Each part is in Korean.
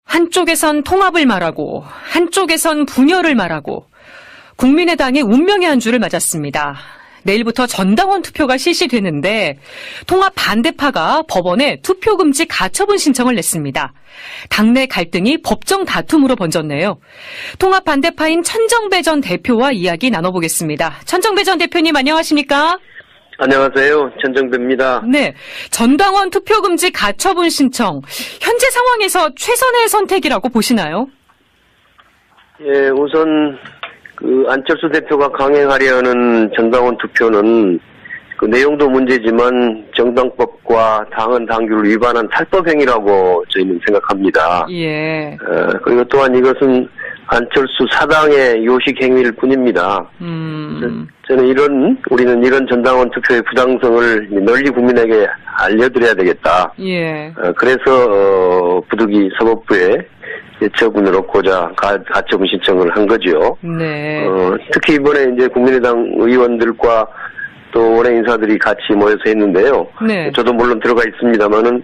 한쪽에선 통합을 말하고 한쪽에선 분열을 말하고 국민의당이 운명의 한 주를 맞았습니다. 내일부터 전당원 투표가 실시되는데 통합 반대파가 법원에 투표 금지 가처분 신청을 냈습니다. 당내 갈등이 법정 다툼으로 번졌네요. 통합 반대파인 천정배 전 대표와 이야기 나눠보겠습니다. 천정배 전 대표님 안녕하십니까? 안녕하세요. 천정배입니다. 네, 전당원 투표 금지 가처분 신청 현재 상황에서 최선의 선택이라고 보시나요? 예, 우선 안철수 대표가 강행하려는 전당원 투표는 그 내용도 문제지만 정당법과 당헌 당규를 위반한 탈법 행위라고 저희는 생각합니다. 예. 그리고 또한 이것은 안철수 사당의 요식 행위일 뿐입니다. 저는 우리는 이런 전당원 투표의 부당성을 널리 국민에게 알려드려야 되겠다. 예. 그래서 부득이 사법부에 예처분을 얻고자 가처분 신청을 한 거죠. 네. 특히 이번에 이제 국민의당 의원들과 또 원외 인사들이 같이 모여서 했는데요. 네. 저도 물론 들어가 있습니다만은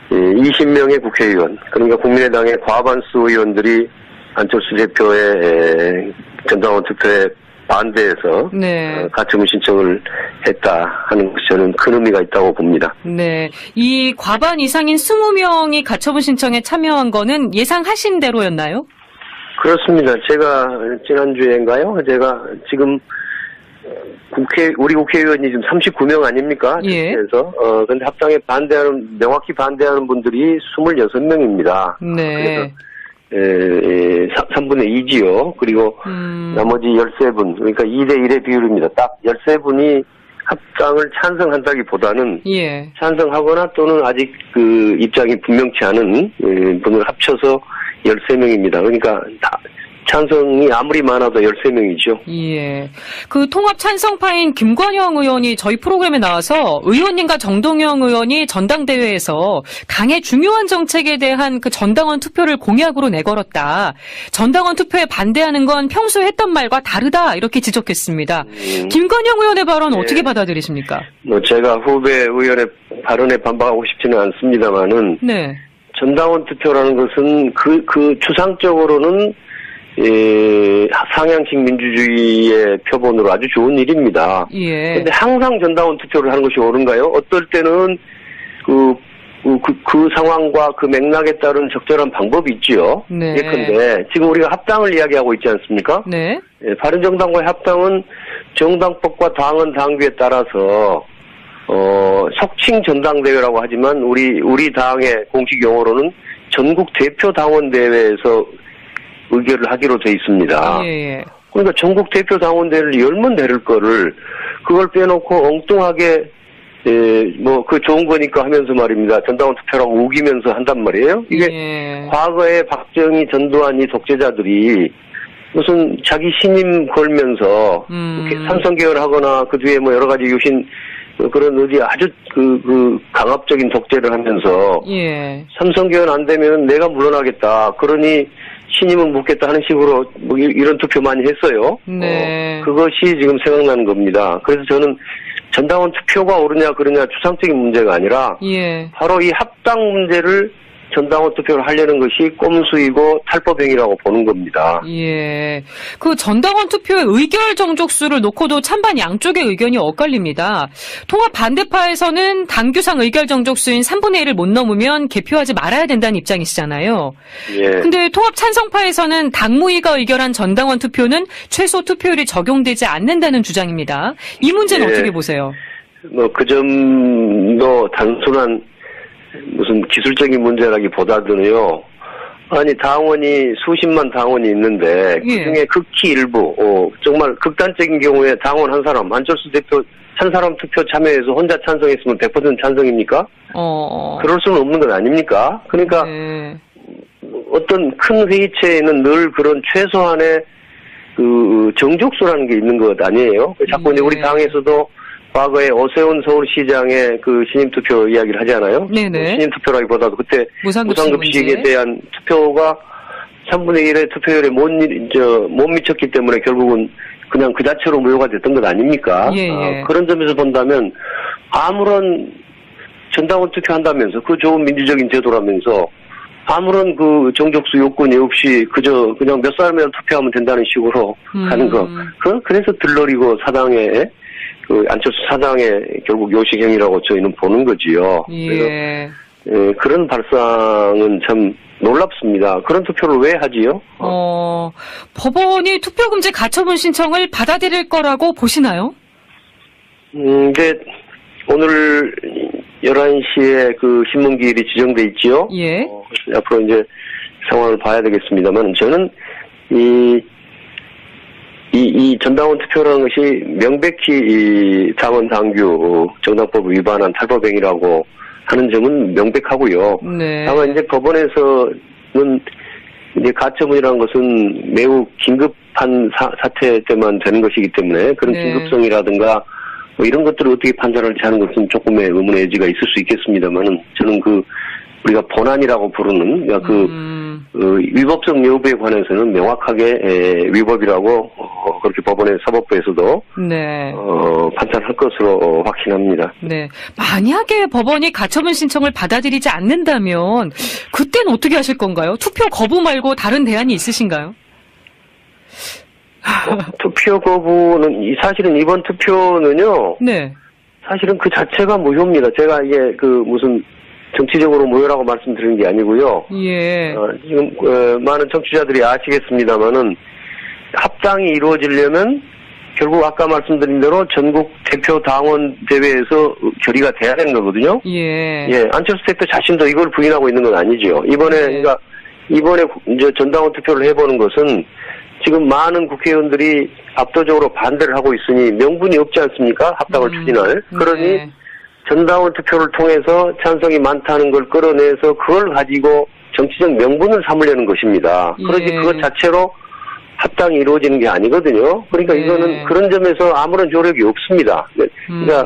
20명의 국회의원, 그러니까 국민의당의 과반수 의원들이 안철수 대표의 전당원 투표에 반대해서 네. 가처분 신청을 했다 하는 것이 저는 큰 의미가 있다고 봅니다. 네. 이 과반 이상인 20명이 가처분 신청에 참여한 거는 예상하신 대로였나요? 그렇습니다. 제가 지난주에인가요? 제가 지금 우리 국회의원이 지금 39명 아닙니까? 예. 그래서 근데 합당에 명확히 반대하는 분들이 26명입니다. 네. 그래서 3분의 2지요. 그리고 나머지 13분, 그러니까 2대1의 비율입니다. 딱 13분이 합당을 찬성한다기보다는 예. 찬성하거나 또는 아직 그 입장이 분명치 않은 분을 합쳐서 13명입니다. 그러니까 찬성이 아무리 많아도 13명이죠. 예. 그 통합 찬성파인 김관영 의원이 저희 프로그램에 나와서 의원님과 정동영 의원이 전당대회에서 당의 중요한 정책에 대한 그 전당원 투표를 공약으로 내걸었다. 전당원 투표에 반대하는 건 평소에 했던 말과 다르다. 이렇게 지적했습니다. 김관영 의원의 발언 네. 어떻게 받아들이십니까? 제가 후배 의원의 발언에 반박하고 싶지는 않습니다만은 네. 전당원 투표라는 것은 그 추상적으로는 상향식 민주주의의 표본으로 아주 좋은 일입니다. 예. 근데 항상 전당원 투표를 하는 것이 옳은가요? 어떨 때는 그 상황과 그 맥락에 따른 적절한 방법이 있지요. 네. 예컨대 지금 우리가 합당을 이야기하고 있지 않습니까? 네. 바른정당과의 합당은 정당법과 당헌 당규에 따라서 속칭 전당대회라고 하지만 우리 당의 공식 용어로는 전국 대표 당원 대회에서 의결을 하기로 돼 있습니다. 예. 그러니까 전국 대표 당원대회를 열면 되를 거를 그걸 빼놓고 엉뚱하게 그 좋은 거니까 하면서 말입니다. 전당원 투표라고 우기면서 한단 말이에요. 이게 예. 과거에 박정희, 전두환 이 독재자들이 무슨 자기 신임 걸면서 삼성개헌하거나 그 뒤에 뭐 여러 가지 유신 그런 아주 강압적인 독재를 하면서 예. 삼성개헌 안 되면 내가 물러나겠다. 그러니 신임은 묻겠다 하는 식으로 뭐 이런 투표 많이 했어요. 네. 그것이 지금 생각나는 겁니다. 그래서 저는 전당원 투표가 옳으냐 그러냐 추상적인 문제가 아니라 예. 바로 이 합당 문제를 전당원 투표를 하려는 것이 꼼수이고 탈법행위라고 보는 겁니다. 예. 그 전당원 투표의 의결 정족수를 놓고도 찬반 양쪽의 의견이 엇갈립니다. 통합 반대파에서는 당규상 의결 정족수인 3분의 1을 못 넘으면 개표하지 말아야 된다는 입장이시잖아요. 예. 근데 통합 찬성파에서는 당무위가 의결한 전당원 투표는 최소 투표율이 적용되지 않는다는 주장입니다. 이 문제는 예. 어떻게 보세요? 그 점도 단순한 무슨 기술적인 문제라기보다는요. 아니 당원이 수십만 당원이 있는데 예. 그중에 극히 일부 정말 극단적인 경우에 당원 한 사람 안철수 대표 한 사람 투표 참여해서 혼자 찬성했으면 100% 찬성입니까? 그럴 수는 없는 것 아닙니까? 그러니까 네. 어떤 큰 회의체에는 늘 그런 최소한의 그 정족수라는 게 있는 것 아니에요? 자꾸 이제 우리 당에서도 과거에 오세훈 서울시장의 그 신임투표 이야기를 하지 않아요? 네네. 신임투표라기보다도 그때 무상급식에 무상급식에 대한 투표가 3분의 1의 투표율에 못 미쳤기 때문에 결국은 그냥 그 자체로 무효가 됐던 것 아닙니까? 예. 그런 점에서 본다면 아무런 전당원 투표한다면서 그 좋은 민주적인 제도라면서 아무런 그 정족수 요건이 없이 그저 그냥 몇 사람이라도 투표하면 된다는 식으로 하는 거. 그래서 들러리고 사당에 그 안철수 사당에 결국 요식행위라고 저희는 보는 거지요. 예. 그래서 그런 발상은 참 놀랍습니다. 그런 투표를 왜 하지요? 법원이 투표금지 가처분 신청을 받아들일 거라고 보시나요? 근데 오늘 11시에 그 신문기일이 지정돼 있지요. 예. 앞으로 이제 상황을 봐야 되겠습니다만 저는 이 전당원 투표라는 것이 명백히 이 당원 당규 정당법을 위반한 탈법행위라고 하는 점은 명백하고요. 네. 다만 이제 법원에서는 이제 가처분이라는 것은 매우 긴급한 사태 때만 되는 것이기 때문에 그런 네. 긴급성이라든가 뭐 이런 것들을 어떻게 판단할지 하는 것은 조금의 의문의 여지가 있을 수 있겠습니다만은 저는 우리가 본안이라고 부르는 위법성 여부에 관해서는 명확하게 위법이라고 그렇게 법원의 사법부에서도 네. 판단할 것으로 확신합니다. 네. 만약에 법원이 가처분 신청을 받아들이지 않는다면 그때는 어떻게 하실 건가요? 투표 거부 말고 다른 대안이 있으신가요? 투표 거부는 사실은 이번 투표는요. 네. 사실은 그 자체가 무효입니다. 제가 이게 무슨 정치적으로 무효라고 말씀드리는 게 아니고요. 예. 지금 많은 청취자들이 아시겠습니다만은 합당이 이루어지려면 결국 아까 말씀드린 대로 전국 대표 당원 대회에서 결의가 돼야 되는 거거든요. 예. 예, 안철수 대표 자신도 이걸 부인하고 있는 건 아니죠. 그러니까 이번에 이제 전당원 투표를 해보는 것은 지금 많은 국회의원들이 압도적으로 반대를 하고 있으니 명분이 없지 않습니까? 합당을 추진할. 그러니 네. 전당원 투표를 통해서 찬성이 많다는 걸 끌어내서 그걸 가지고 정치적 명분을 삼으려는 것입니다. 그러지 그것 자체로 합당이 이루어지는 게 아니거든요. 그러니까 이거는 그런 점에서 아무런 조력이 없습니다. 그러니까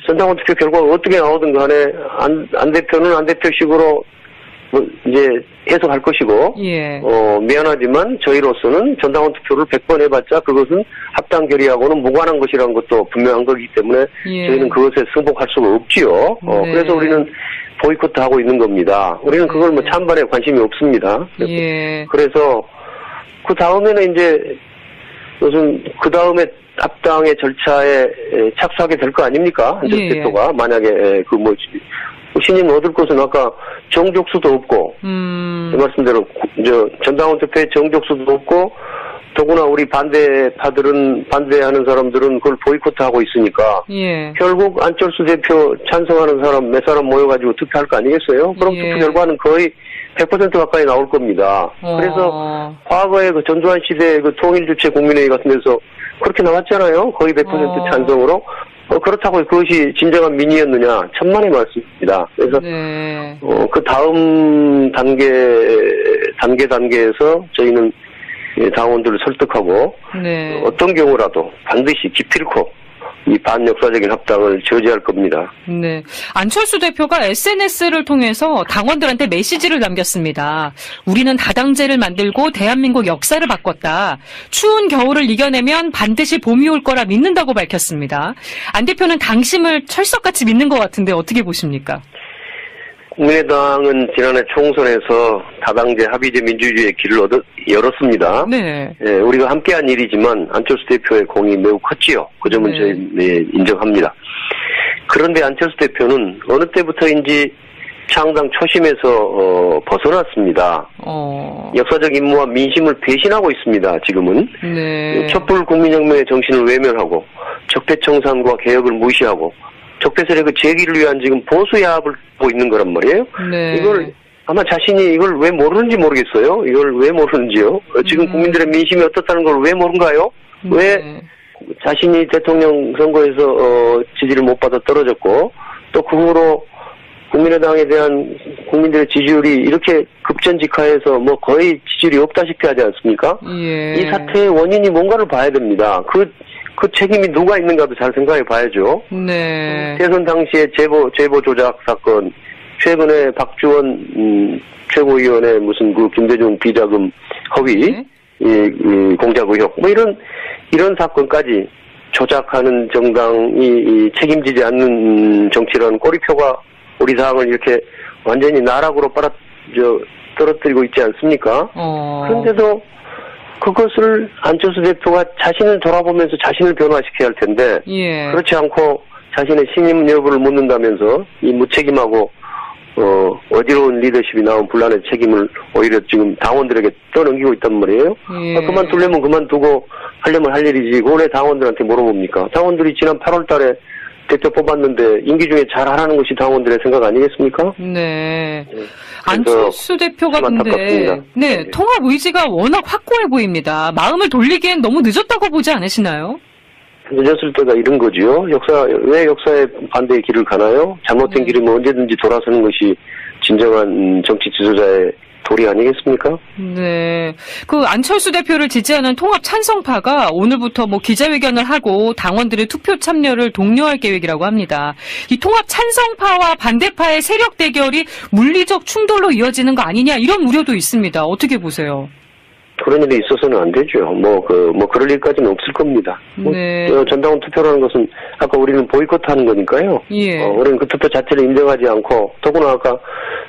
전당원 투표 결과가 어떻게 나오든 간에 안 대표는 안 대표식으로 이제 해석할 것이고 예. 미안하지만 저희로서는 전당원 투표를 100번 해봤자 그것은 합당 결의하고는 무관한 것이라는 것도 분명한 거기 때문에 저희는 그것에 승복할 수가 없지요. 네. 그래서 우리는 보이콧하고 있는 겁니다. 우리는 그걸 뭐 찬반에 관심이 없습니다. 예. 그래서 그 다음에는 이제 무슨 그 다음에 합당의 절차에 착수하게 될 거 아닙니까? 안철수 대표가 만약에 신임 얻을 것은 아까 정족수도 없고, 제 말씀대로, 전당원 투표에 정족수도 없고, 더구나 우리 반대하는 사람들은 그걸 보이콧하고 있으니까, 예. 결국 안철수 대표 찬성하는 사람 몇 사람 모여가지고 투표할 거 아니겠어요? 그럼 투표 결과는 거의 100% 가까이 나올 겁니다. 그래서 과거에 그 전두환 시대의 그 통일주체 국민회의 같은 데서 그렇게 나왔잖아요. 거의 100% 찬성으로. 그렇다고 그것이 진정한 민의였느냐? 천만의 말씀입니다. 그래서 그 다음 단계에서 저희는 당원들을 설득하고 어떤 경우라도 반드시 기필코 이 반역사적인 합당을 저지할 겁니다. 네. 안철수 대표가 SNS를 통해서 당원들한테 메시지를 남겼습니다. 우리는 다당제를 만들고 대한민국 역사를 바꿨다. 추운 겨울을 이겨내면 반드시 봄이 올 거라 믿는다고 밝혔습니다. 안 대표는 당심을 철석같이 믿는 것 같은데 어떻게 보십니까? 국민의당은 지난해 총선에서 다당제 합의제 민주주의의 길을 열었습니다. 네. 예, 우리가 함께한 일이지만 안철수 대표의 공이 매우 컸지요. 그 점은 저희 인정합니다. 그런데 안철수 대표는 어느 때부터인지 창당 초심에서 벗어났습니다. 역사적 임무와 민심을 배신하고 있습니다. 지금은. 촛불 국민혁명의 정신을 외면하고 적폐청산과 개혁을 무시하고 적폐 세력의 재기를 위한 지금 보수 야합을 하고 있는 거란 말이에요. 이걸 아마 자신이 이걸 왜 모르는지 모르겠어요. 이걸 왜 모르는지요. 지금 국민들의 민심이 어떻다는 걸 왜 모른가요? 왜 자신이 대통령 선거에서 지지를 못 받아 떨어졌고 또 그 후로 국민의당에 대한 국민들의 지지율이 이렇게 급전직하해서 뭐 거의 지지율이 없다시피 하지 않습니까? 이 사태의 원인이 뭔가를 봐야 됩니다. 그 책임이 누가 있는가도 잘 생각해 봐야죠. 대선 당시에 제보 조작 사건, 최근에 박주원 최고위원의 무슨 김대중 비자금 허위, 공작 의혹, 뭐 이런 사건까지 조작하는 정당이 책임지지 않는 정치라는 꼬리표가 우리 당을 이렇게 완전히 나락으로 떨어뜨리고 있지 않습니까? 그런데도 그것을 안철수 대표가 자신을 돌아보면서 자신을 변화시켜야 할 텐데 예. 그렇지 않고 자신의 신임 여부를 묻는다면서 이 무책임하고 어지러운 리더십이 나온 분란의 책임을 오히려 지금 당원들에게 떠넘기고 있단 말이에요. 예. 그만두려면 그만두고 하려면 할 일이지 왜 당원들한테 물어봅니까? 당원들이 지난 8월 달에 대표 뽑았는데 임기 중에 잘하라는 것이 당원들의 생각 아니겠습니까? 네. 안철수 대표가 참 근데 안타깝습니다. 네, 통합 의지가 워낙 확고해 보입니다. 마음을 돌리기엔 너무 늦었다고 보지 않으시나요? 늦었을 때가 이런 거지요. 왜 역사의 반대의 길을 가나요? 잘못된 길이면 언제든지 돌아서는 것이 진정한 정치 지도자의 도리 아니겠습니까? 네. 그 안철수 대표를 지지하는 통합 찬성파가 오늘부터 뭐 기자회견을 하고 당원들의 투표 참여를 독려할 계획이라고 합니다. 이 통합 찬성파와 반대파의 세력 대결이 물리적 충돌로 이어지는 거 아니냐 이런 우려도 있습니다. 어떻게 보세요? 그런 일이 있어서는 안 되죠. 그럴 일까지는 없을 겁니다. 네. 전당원 투표라는 것은 아까 우리는 보이콧하는 거니까요. 예. 우리는 그 투표 자체를 인정하지 않고 더구나 아까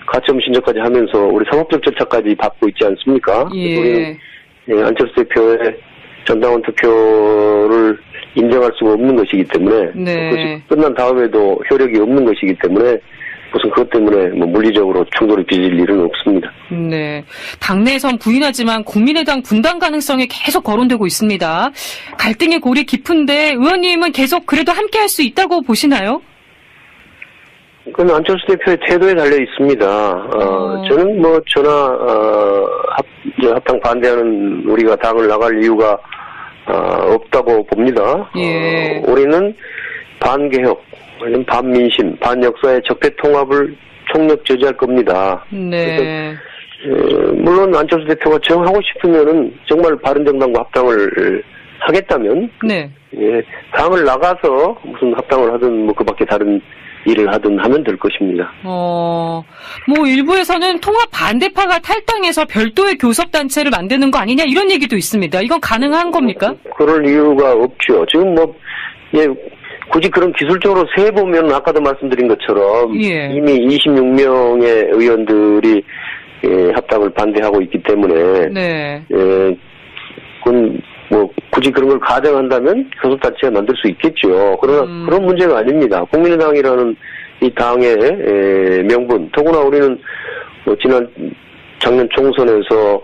가처분 신청까지 하면서 우리 사법적 절차까지 밟고 있지 않습니까? 예. 우리는 안철수 대표의 전당원 투표를 인정할 수가 없는 것이기 때문에 네. 그것이 끝난 다음에도 효력이 없는 것이기 때문에 무슨 그것 때문에 물리적으로 충돌이 빚을 일은 없습니다. 네. 당내에선 부인하지만 국민의당 분당 가능성이 계속 거론되고 있습니다. 갈등의 골이 깊은데 의원님은 계속 그래도 함께 할 수 있다고 보시나요? 그건 안철수 대표의 태도에 달려 있습니다. 저는 합당 반대하는 우리가 당을 나갈 이유가 없다고 봅니다. 예. 우리는 반개혁, 아니면 반민심, 반역사의 적폐 통합을 총력 저지할 겁니다. 네. 물론 안철수 대표가 정하고 싶으면은 정말 바른정당과 합당을 하겠다면, 네. 예, 당을 나가서 무슨 합당을 하든 그밖에 다른 일을 하든 하면 될 것입니다. 일부에서는 통합 반대파가 탈당해서 별도의 교섭단체를 만드는 거 아니냐 이런 얘기도 있습니다. 이건 가능한 겁니까? 그럴 이유가 없죠. 지금 굳이 그런 기술적으로 세보면 아까도 말씀드린 것처럼 예. 이미 26명의 의원들이 합당을 반대하고 있기 때문에 네. 그건 굳이 그런 걸 가정한다면 교섭단체가 만들 수 있겠죠. 그러나 그런 문제가 아닙니다. 국민의당이라는 이 당의 명분, 더구나 우리는 작년 총선에서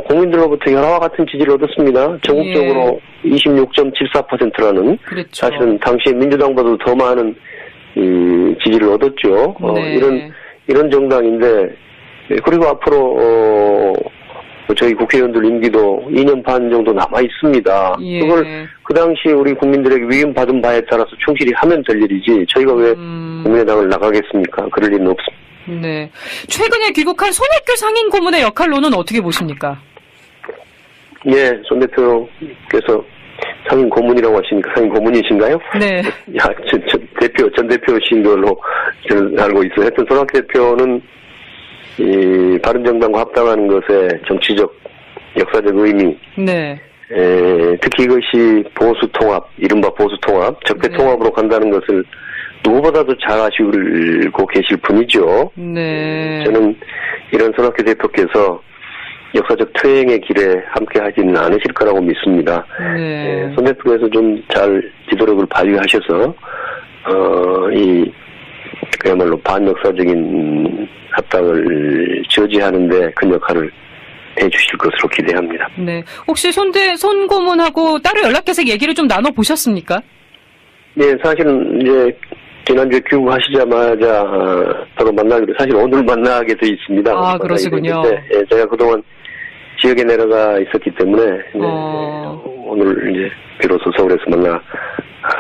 국민들로부터 열화와 같은 지지를 얻었습니다. 전국적으로 26.74%라는 그렇죠. 사실은 당시 민주당보다도 더 많은 지지를 얻었죠. 네. 이런 정당인데 그리고 앞으로 저희 국회의원들 임기도 2년 반 정도 남아 있습니다. 예. 그걸 그 당시 우리 국민들에게 위임받은 바에 따라서 충실히 하면 될 일이지 저희가 왜 국민의당을 나가겠습니까? 그럴 일은 없습니다. 네. 최근에 귀국한 손학규 상임 고문의 역할로는 어떻게 보십니까? 예, 손 대표께서 상임 고문이라고 하시니까 상임 고문이신가요? 네. 전 대표신 걸로 저는 알고 있어요. 하여튼 손학규 대표는 이 바른정당과 합당하는 것에 정치적, 역사적 의미, 네. 특히 이것이 보수통합, 이른바 보수통합, 적폐통합으로 간다는 것을 누구보다도 잘 아시고 계실 분이죠. 네. 저는 이런 손학규 대표께서 역사적 퇴행의 길에 함께 하지는 않으실 거라고 믿습니다. 네. 손 대표께서 좀 잘 지도력을 발휘하셔서 그야말로 반역사적인 합당을 저지하는데 큰 역할을 해주실 것으로 기대합니다. 네. 혹시 손 고문하고 따로 연락해서 얘기를 좀 나눠보셨습니까? 네, 사실은 이제 지난주에 귀국하시자마자 서로 만나기로 사실 오늘 만나게 돼 있습니다. 아, 그러시군요. 예, 제가 그동안 지역에 내려가 있었기 때문에 오늘 이제 비로소 서울에서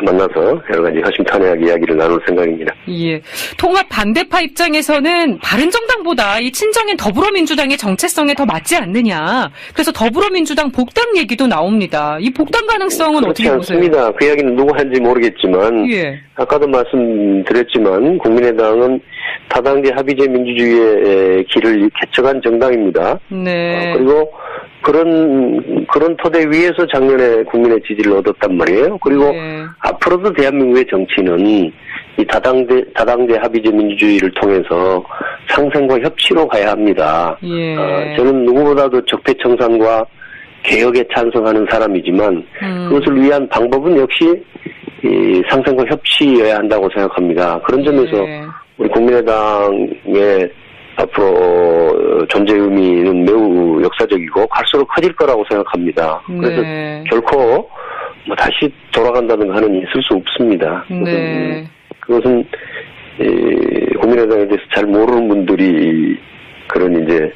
만나서 여러 가지 허심탄회하게 이야기를 나눌 생각입니다. 예. 통합 반대파 입장에서는 바른정당보다 이 친정인 더불어민주당의 정체성에 더 맞지 않느냐. 그래서 더불어민주당 복당 얘기도 나옵니다. 이 복당 가능성은 어떻게 보세요? 그렇지 않습니다. 그 이야기는 누구 하는지 모르겠지만 예. 아까도 말씀드렸지만 국민의당은 다당제 합의제 민주주의의 길을 개척한 정당입니다. 네. 그리고 그런 토대 위에서 작년에 국민의 지지를 얻었단 말이에요. 그리고 네. 앞으로도 대한민국의 정치는 이 다당제 합의제 민주주의를 통해서 상생과 협치로 가야 합니다. 예. 저는 누구보다도 적폐청산과 개혁에 찬성하는 사람이지만 그것을 위한 방법은 역시 이 상생과 협치여야 한다고 생각합니다. 그런 점에서 예. 우리 국민의당의 앞으로 존재 의미는 매우 역사적이고 갈수록 커질 거라고 생각합니다. 그래서 네. 결코 뭐 다시 돌아간다든가 하는 일이 있을 수 없습니다. 네. 그것은 국민의당에 대해서 잘 모르는 분들이 그런 이제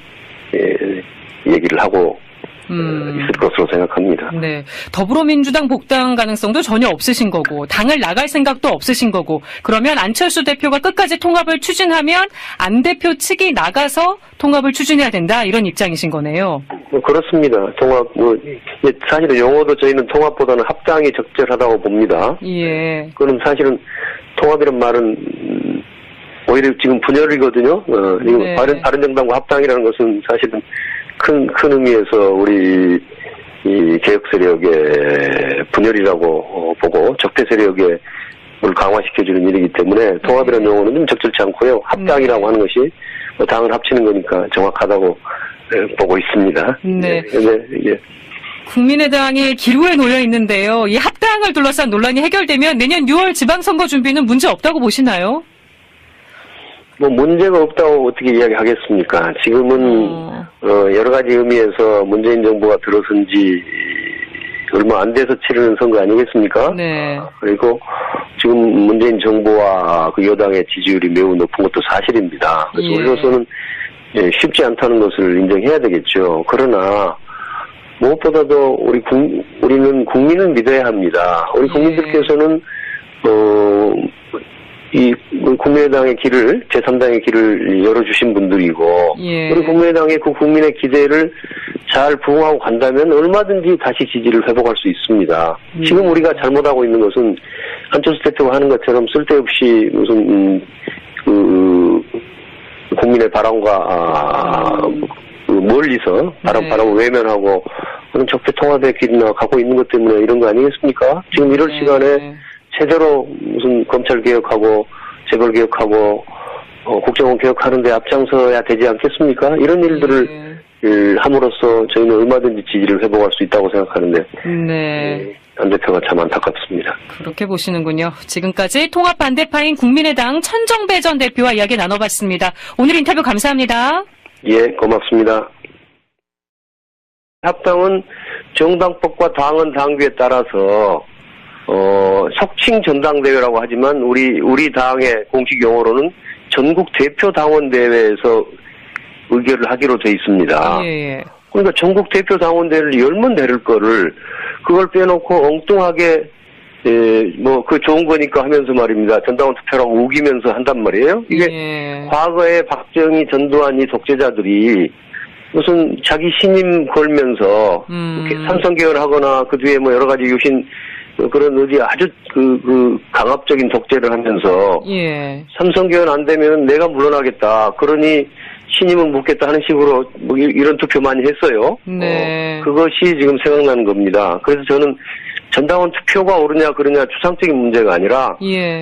얘기를 하고 있을 것으로 생각합니다. 네. 더불어민주당 복당 가능성도 전혀 없으신 거고, 당을 나갈 생각도 없으신 거고, 그러면 안철수 대표가 끝까지 통합을 추진하면 안 대표 측이 나가서 통합을 추진해야 된다, 이런 입장이신 거네요. 그렇습니다. 통합, 사실은 용어도 저희는 통합보다는 합당이 적절하다고 봅니다. 예. 그럼 사실은 통합이란 말은 오히려 지금 분열이거든요. 네. 바른정당과 합당이라는 것은 사실은 큰 의미에서 우리 이 개혁 세력의 분열이라고 보고 적대 세력의 을 강화시켜주는 일이기 때문에 통합이라는 용어는 좀 적절치 않고요. 합당이라고 하는 것이 당을 합치는 거니까 정확하다고 보고 있습니다. 네. 예. 국민의당이 기로에 놓여 있는데요. 이 합당을 둘러싼 논란이 해결되면 내년 6월 지방선거 준비는 문제 없다고 보시나요? 뭐 문제가 없다고 어떻게 이야기하겠습니까? 지금은 여러 가지 의미에서 문재인 정부가 들어선 지 얼마 안 돼서 치르는 선거 아니겠습니까? 네. 그리고 지금 문재인 정부와 그 여당의 지지율이 매우 높은 것도 사실입니다. 그래서 예. 우리로서는 쉽지 않다는 것을 인정해야 되겠죠. 그러나 무엇보다도 우리는 국민을 믿어야 합니다. 우리 국민들께서는 이 국민의당의 길을 제3당의 길을 열어주신 분들이고 예. 우리 국민의당의 그 국민의 기대를 잘 부응하고 간다면 얼마든지 다시 지지를 회복할 수 있습니다. 지금 우리가 잘못하고 있는 것은 안철수 대표가 하는 것처럼 쓸데없이 무슨 국민의 바람과 멀리서 바람을 외면하고 그런 적폐 통합의 길이나 가고 있는 것 때문에 이런 거 아니겠습니까? 지금 이럴 시간에 제대로 무슨 검찰 개혁하고 재벌 개혁하고 국정원 개혁하는데 앞장서야 되지 않겠습니까? 이런 일들을 함으로써 저희는 얼마든지 지지를 회복할 수 있다고 생각하는데 네. 안 대표가 참 안타깝습니다. 그렇게 보시는군요. 지금까지 통합 반대파인 국민의당 천정배 전 대표와 이야기 나눠봤습니다. 오늘 인터뷰 감사합니다. 예, 고맙습니다. 합당은 정당법과 당헌 당규에 따라서 속칭 전당대회라고 하지만 우리 당의 공식 용어로는 전국 대표 당원 대회에서 의결을 하기로 돼 있습니다. 예. 그러니까 전국 대표 당원 대회를 열면 되를 거를 그걸 빼놓고 엉뚱하게 그 좋은 거니까 하면서 말입니다. 전당원 투표라고 우기면서 한단 말이에요. 이게 과거에 박정희, 전두환 이 독재자들이 무슨 자기 신임 걸면서 삼성개헌 하거나 그 뒤에 뭐 여러 가지 유신 그런 의지 아주 강압적인 독재를 하면서 삼성개헌 안 되면 내가 물러나겠다. 그러니 신임을 묻겠다 하는 식으로 뭐 이런 투표 많이 했어요. 네. 그것이 지금 생각나는 겁니다. 그래서 저는 전당원 투표가 옳으냐 그러냐 추상적인 문제가 아니라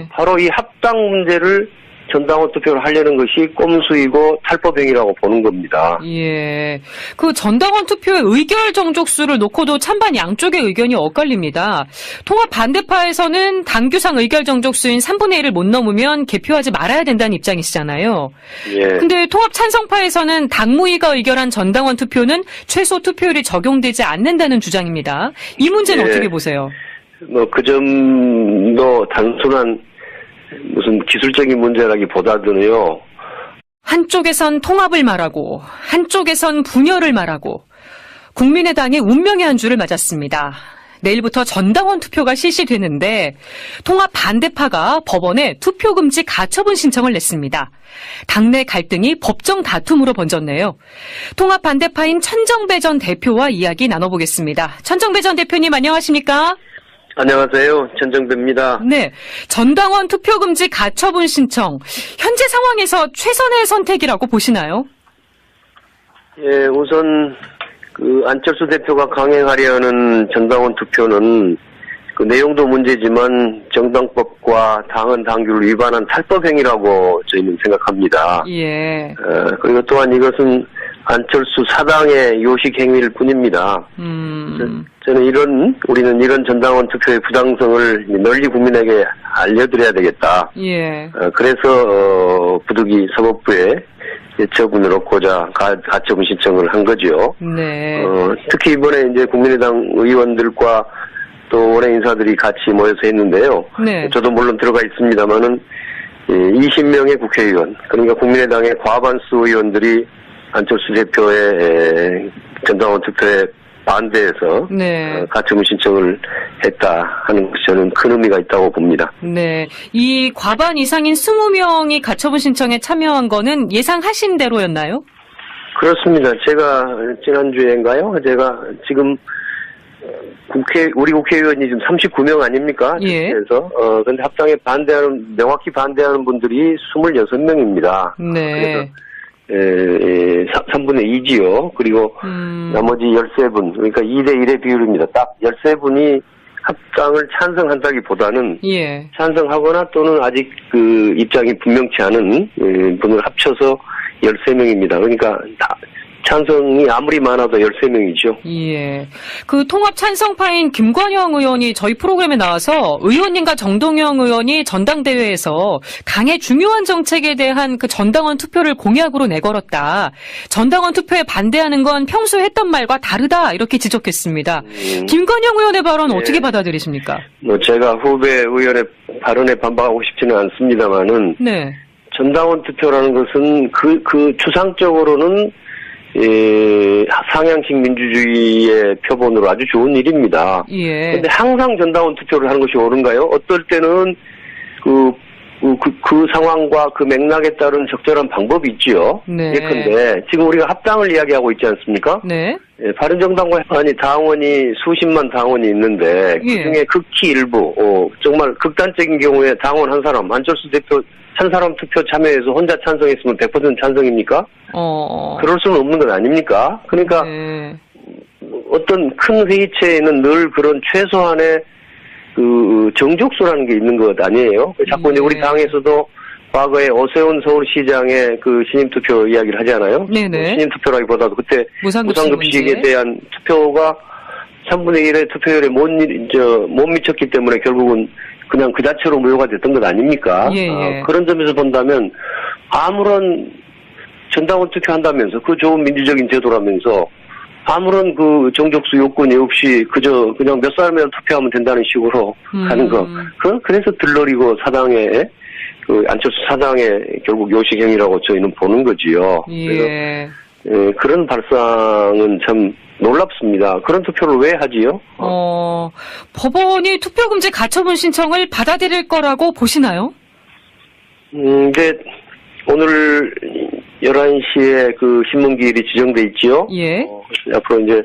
바로 이 합당 문제를 전당원 투표를 하려는 것이 꼼수이고 탈법행위라고 보는 겁니다. 예. 그 전당원 투표의 의결 정족수를 놓고도 찬반 양쪽의 의견이 엇갈립니다. 통합 반대파에서는 당규상 의결 정족수인 3분의 1을 못 넘으면 개표하지 말아야 된다는 입장이시잖아요. 예. 근데 통합 찬성파에서는 당무위가 의결한 전당원 투표는 최소 투표율이 적용되지 않는다는 주장입니다. 이 문제는 어떻게 보세요? 뭐 그 점도 단순한 무슨 기술적인 문제라기보다는요. 한쪽에선 통합을 말하고 한쪽에선 분열을 말하고 국민의당의 운명의 한 주를 맞았습니다. 내일부터 전당원 투표가 실시되는데 통합 반대파가 법원에 투표 금지 가처분 신청을 냈습니다. 당내 갈등이 법정 다툼으로 번졌네요. 통합 반대파인 천정배 전 대표와 이야기 나눠보겠습니다. 천정배 전 대표님 안녕하십니까? 안녕하세요. 천정배입니다. 네. 전당원 투표 금지 가처분 신청. 현재 상황에서 최선의 선택이라고 보시나요? 예, 우선 안철수 대표가 강행하려는 전당원 투표는 그 내용도 문제지만 정당법과 당헌 당규를 위반한 탈법 행위라고 저희는 생각합니다. 예. 그리고 또한 이것은 안철수 사당의 요식 행위일 뿐입니다. 저는 우리는 이런 전당원 투표의 부당성을 널리 국민에게 알려드려야 되겠다. 예. 그래서 부득이 사법부에 처분을 얻고자 가처분 신청을 한 거죠. 네. 특히 이번에 이제 국민의당 의원들과 또 원외 인사들이 같이 모여서 했는데요. 네. 저도 물론 들어가 있습니다만은 20명의 국회의원, 그러니까 국민의당의 과반수 의원들이 안철수 대표의 전당원 투표에 반대해서 네. 가처분 신청을 했다 하는 것이 저는 큰 의미가 있다고 봅니다. 네. 이 과반 이상인 20명이 가처분 신청에 참여한 거는 예상하신 대로였나요? 그렇습니다. 제가 지난주에인가요? 제가 지금 우리 국회의원이 지금 39명 아닙니까? 예. 그래서 근데 합당에 명확히 반대하는 분들이 26명입니다. 네. 그래서 3분의 2지요. 그리고 나머지 13분, 그러니까 2대1의 비율입니다. 딱 13분이 합당을 찬성한다기보다는 예. 찬성하거나 또는 아직 그 입장이 분명치 않은 분을 합쳐서 13명입니다. 그러니까 찬성이 아무리 많아도 13명이죠. 예. 그 통합 찬성파인 김관영 의원이 저희 프로그램에 나와서 의원님과 정동영 의원이 전당대회에서 당의 중요한 정책에 대한 그 전당원 투표를 공약으로 내걸었다. 전당원 투표에 반대하는 건 평소에 했던 말과 다르다. 이렇게 지적했습니다. 김관영 의원의 발언 어떻게 받아들이십니까? 제가 후배 의원의 발언에 반박하고 싶지는 않습니다만은 네. 전당원 투표라는 것은 그 추상적으로는 상향식 민주주의의 표본으로 아주 좋은 일입니다. 예. 그런데 항상 전당원 투표를 하는 것이 옳은가요? 어떨 때는 그 상황과 그 맥락에 따른 적절한 방법이 있지요. 네. 예컨대 지금 우리가 합당을 이야기하고 있지 않습니까? 네. 바른정당과 당원이 수십만 당원이 있는데 그중에 극히 일부 정말 극단적인 경우에 당원 한 사람, 안철수 대표 한 사람 투표 참여해서 혼자 찬성했으면 100% 찬성입니까? 그럴 수는 없는 것 아닙니까? 그러니까 네. 어떤 큰 회의체에는 늘 그런 최소한의 그 정족수라는 게 있는 것 아니에요? 자꾸 이제 우리 당에서도 과거에 오세훈 서울시장의 그 신임투표 이야기를 하지 않아요? 네네. 신임투표라기보다도 그때 무상급식에 대한 투표가 3분의 1의 투표율에 못 미쳤기 때문에 결국은 그냥 그 자체로 무효가 됐던 것 아닙니까? 예. 그런 점에서 본다면 아무런 전당원 투표한다면서 그 좋은 민주적인 제도라면서 아무런 그 정족수 요건이 없이 그냥 몇 사람이나 투표하면 된다는 식으로 하는 거. 그래서 들러리고 사당의 그 안철수 사당의 결국 요식행위라고 저희는 보는 거지요. 예. 그래서 그런 발상은 참 놀랍습니다. 그런 투표를 왜 하지요? 법원이 투표금지 가처분 신청을 받아들일 거라고 보시나요? 이제 오늘 11시에 그 신문기일이 지정돼 있지요. 예. 앞으로 이제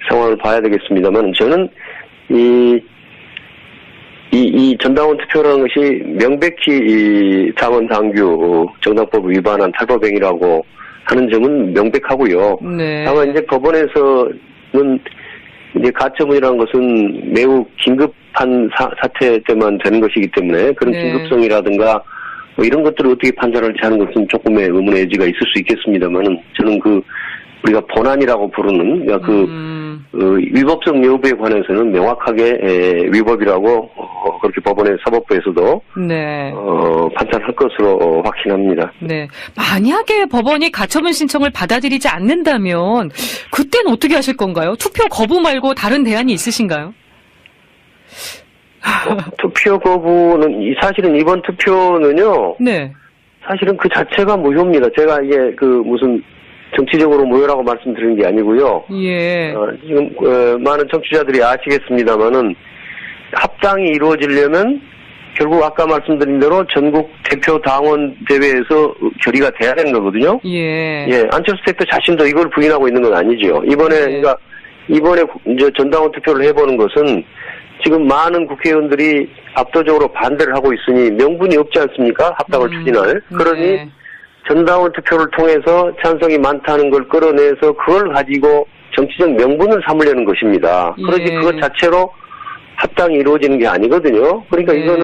상황을 봐야 되겠습니다만 저는 이 전당원 투표라는 것이 명백히 이 당헌 당규 정당법을 위반한 탈법행위라고 하는 점은 명백하고요. 네. 다만 이제 법원에서는 이제 가처분이라는 것은 매우 긴급한 사태 때만 되는 것이기 때문에 그런 긴급성이라든가 뭐 이런 것들을 어떻게 판단할지 하는 것은 조금의 의문의 여지가 있을 수 있겠습니다만은 저는 우리가 본안이라고 부르는 위법성 여부에 관해서는 명확하게 위법이라고 그렇게 법원의 사법부에서도 네. 판단할 것으로 확신합니다. 네. 만약에 법원이 가처분 신청을 받아들이지 않는다면 그때는 어떻게 하실 건가요? 투표 거부 말고 다른 대안이 있으신가요? 투표 거부는 사실은 이번 투표는요. 네. 사실은 그 자체가 무효입니다. 제가 이게 무슨 정치적으로 무효라고 말씀드리는 게 아니고요. 예. 지금 많은 청취자들이 아시겠습니다만은 합당이 이루어지려면 결국 아까 말씀드린 대로 전국 대표 당원 대회에서 결의가 돼야 되는 거거든요. 예. 예, 안철수 대표 자신도 이걸 부인하고 있는 건 아니죠. 이번에 이제 전당원 투표를 해보는 것은 지금 많은 국회의원들이 압도적으로 반대를 하고 있으니 명분이 없지 않습니까? 합당을 추진할. 그러니 전당원 투표를 통해서 찬성이 많다는 걸 끌어내서 그걸 가지고 정치적 명분을 삼으려는 것입니다. 그러지 그것 자체로 합당이 이루어지는 게 아니거든요. 그러니까 네. 이거는